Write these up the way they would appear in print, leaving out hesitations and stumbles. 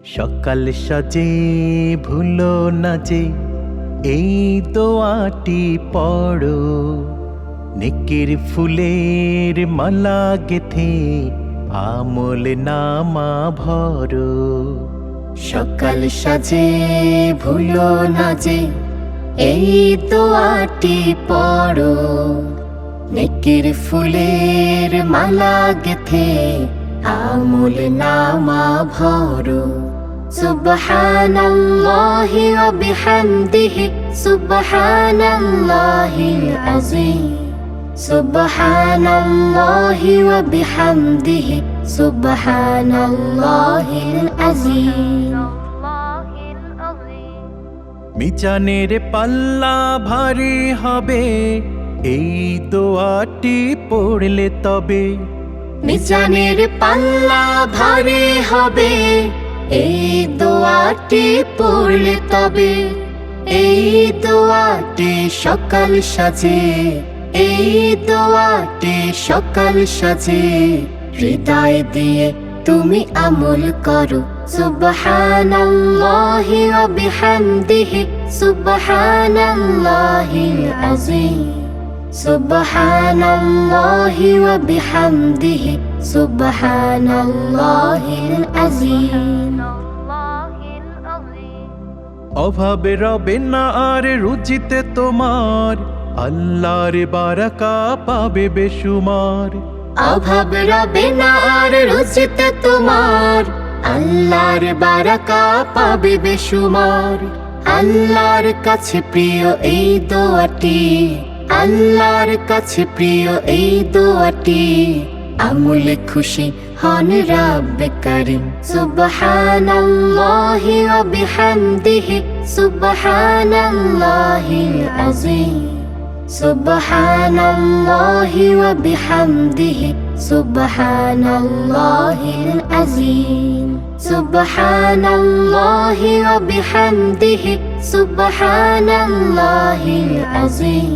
সকাল সাজে ভুলো না যে এই দোয়াটি পড়ো, নেকির ফুলের মালা গেথে আমল নামা ভরো। সকাল সাজে ভুলো না যে এই দোয়াটি পড়ো, নেকির ফুলের মালা গেথে আমল নামা ভরো। সুবহানাল্লাহি ওয়া বিহামদিহি সুবহানাল্লাহিল আযীম, সুবহানাল্লাহি ওয়া বিহামদিহি সুবহানাল্লাহিল আযীম। মিজানের পাল্লা ভারী হবে এই দোয়াটি পড়লে তবে, মিজানের পাল্লা ভারী হবে এই দোয়াটি পড়লে তবে। এই দোয়াটি সকাল সাজে, এই দোয়াটি সকাল সাজে হৃদয় দিয়ে তুমি আমল করো। সুবহানাল্লাহি ওয়া বিহামদিহি সুবহানাল্লাহিল আযীম, সুবহানাল্লাহি ওয়া বিহামদিহি সুবহানাল্লাহিল আযীম। অভাবে রবে না আর রুজিতে তোমার, আল্লাহর বারাকা পাবে বেশুমার। অভাব রবে না আর রুজিতে তোমার, আল্লাহর বারাকা পাবে বেশুমার। আল্লাহর কাছে প্রিয় এই দোয়াটি, আল্লাহর কাছে প্রিয় এই দোয়াটি আমলে খুশি হন রব্বে কারীম। সুবহানাল্লাহি ওয়া বিহামদিহি সুবহানাল্লাহিল আযীম, সুবহানাল্লাহি ওয়া বিহামদিহি সুবহানাল্লাহিল আযীম, সুবহানাল্লাহি ওয়া বিহামদিহি সুবহানাল্লাহিল আযীম,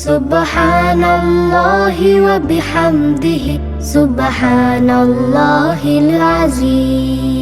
সুবহানাল্লাহি ওয়া বিহামদিহি সুবহানাল্লাহিল আযীম।